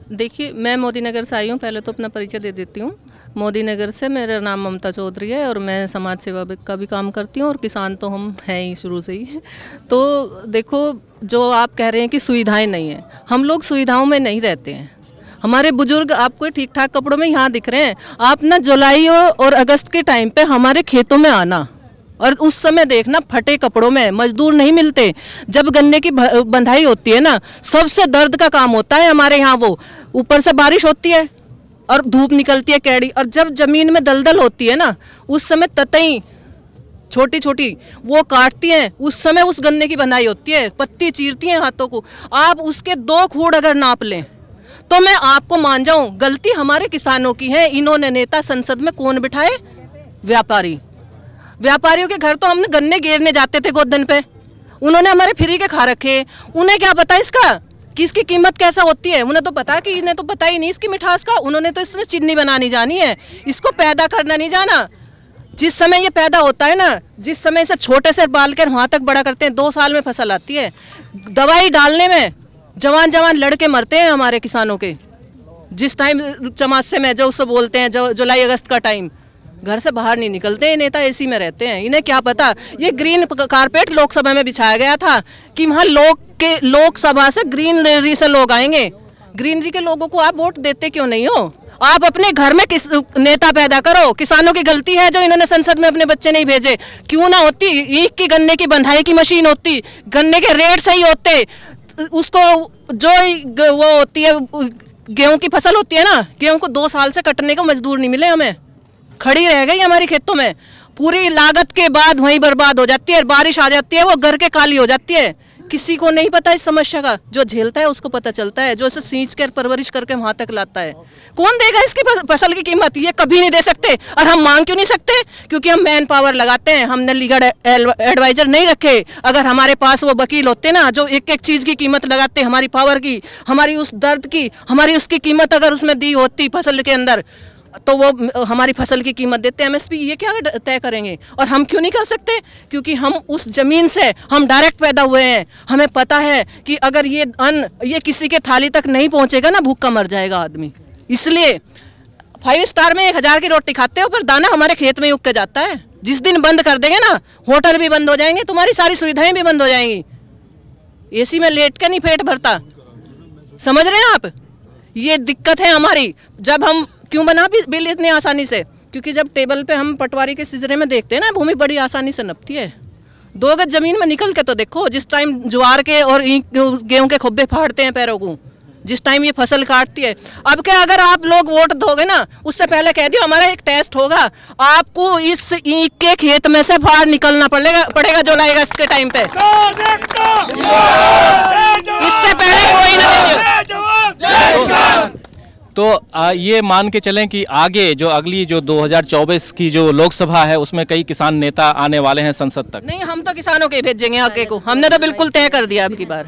देखिए, मैं मोदी नगर से आई हूँ। पहले तो अपना परिचय दे देती हूँ। मोदी नगर से, मेरा नाम ममता चौधरी है और मैं समाज सेवा का भी काम करती हूँ और किसान तो हम हैं ही शुरू से ही। तो देखो, जो आप कह रहे हैं कि सुविधाएं नहीं हैं, हम लोग सुविधाओं में नहीं रहते हैं। हमारे बुजुर्ग आपको ठीक ठाक कपड़ों में यहाँ दिख रहे हैं। आप ना जुलाई और अगस्त के टाइम पे हमारे खेतों में आना और उस समय देखना, फटे कपड़ों में, मजदूर नहीं मिलते। जब गन्ने की बंधाई होती है ना, सबसे दर्द का काम होता है हमारे यहाँ। वो ऊपर से बारिश होती है और धूप निकलती है कैड़ी, और जब जमीन में दलदल होती है ना, उस समय ततई छोटी छोटी वो काटती हैं। उस समय उस गन्ने की बंधाई होती है, पत्ती चीरती हैं हाथों को। आप उसके 2 खूड़ अगर नाप लें तो मैं आपको मान जाऊं, गलती हमारे किसानों की है। इन्होंने नेता संसद में कौन बिठाए? व्यापारी। व्यापारियों के घर तो हमने गन्ने गिरने जाते थे गोदन पे, उन्होंने हमारे फ्री के खा रखे। उन्हें क्या पता इसका कि इसकी कीमत कैसा होती है? उन्हें तो पता कि इन्हें तो पता ही नहीं इसकी मिठास का। उन्होंने तो इसमें चीनी बनानी जानी है, इसको पैदा करना नहीं जाना। जिस समय ये पैदा होता है ना, जिस समय इसे छोटे से पाल कर वहाँ तक बड़ा करते हैं, 2 साल में फसल आती है। दवाई डालने में जवान जवान लड़के मरते हैं हमारे किसानों के। जिस टाइम चमासे में जो उससे बोलते हैं जुलाई अगस्त का टाइम, घर से बाहर नहीं निकलते हैं नेता, एसी में रहते हैं। इन्हें क्या पता, ये ग्रीन कारपेट लोकसभा में बिछाया गया था कि वहाँ लोकसभा से ग्रीनरी से लोग आएंगे। ग्रीनरी के लोगों को आप वोट देते क्यों नहीं हो? आप अपने घर में किस नेता पैदा करो। किसानों की गलती है जो इन्होंने संसद में अपने बच्चे नहीं भेजे। क्यों ना होती, ईख की गन्ने की बंधाई की मशीन होती, गन्ने के रेट सही होते, उसको जो वो होती है गेहूं की फसल होती है ना, गेहूं को 2 साल से कटने को मजदूर नहीं मिले, हमें खड़ी रह गई हमारी खेतों में। पूरी लागत के बाद वहीं बर्बाद हो जाती है, बारिश आ जाती है, वो घर के काली हो जाती है। किसी को नहीं पता इस समस्या का। जो झेलता है उसको पता चलता है, जो इसे सींच कर परवरिश करके वहां तक लाता है। कौन देगा इसकी फसल की कीमत? ये कभी नहीं दे सकते। और हम मांग क्यों नहीं सकते? क्योंकि हम मैन पावर लगाते हैं, हमने लीगल एडवाइजर नहीं रखे। अगर हमारे पास वो वकील होते ना जो एक एक चीज की कीमत लगाते, हमारी पावर की, हमारी उस दर्द की, हमारी उसकी कीमत अगर उसमें दी होती फसल के अंदर, तो वो हमारी फसल की कीमत देते। एमएसपी ये क्या तय करेंगे? और हम क्यों नहीं कर सकते? क्योंकि हम उस जमीन से हम डायरेक्ट पैदा हुए हैं। हमें पता है कि अगर ये अन्न ये किसी के थाली तक नहीं पहुंचेगा ना, भूख का मर जाएगा आदमी। इसलिए 5 स्टार में 1000 की रोटी खाते हो, पर दाना हमारे खेत में उग के जाता है। जिस दिन बंद कर देंगे ना, होटल भी बंद हो जाएंगे, तुम्हारी सारी सुविधाएं भी बंद हो जाएंगी। एसी में लेट के नहीं पेट भरता, समझ रहे हैं आप? ये दिक्कत है हमारी। जब हम क्यों बना बिल इतनी आसानी से? क्योंकि जब टेबल पे हम पटवारी के सिजरे में देखते हैं ना, भूमि बड़ी आसानी से नपती है। 2 गज जमीन में निकल के तो देखो, जिस टाइम ज्वार के और गेहूं के खुब्बे फाड़ते हैं पैरों को, जिस टाइम ये फसल काटती है। अब क्या, अगर आप लोग वोट दोगे ना, उससे पहले कह दियो हमारा एक टेस्ट होगा, आपको इस ईंट के खेत में से बाहर निकलना पड़ेगा जुलाई अगस्त के टाइम पे। इससे पहले कोई नहीं। तो ये मान के चलें कि आगे जो अगली जो 2024 की जो लोकसभा है, उसमें कई किसान नेता आने वाले हैं संसद तक। नहीं, हम तो किसानों के भेजेंगे आगे को, हमने तो बिल्कुल तय कर दिया अब की बार।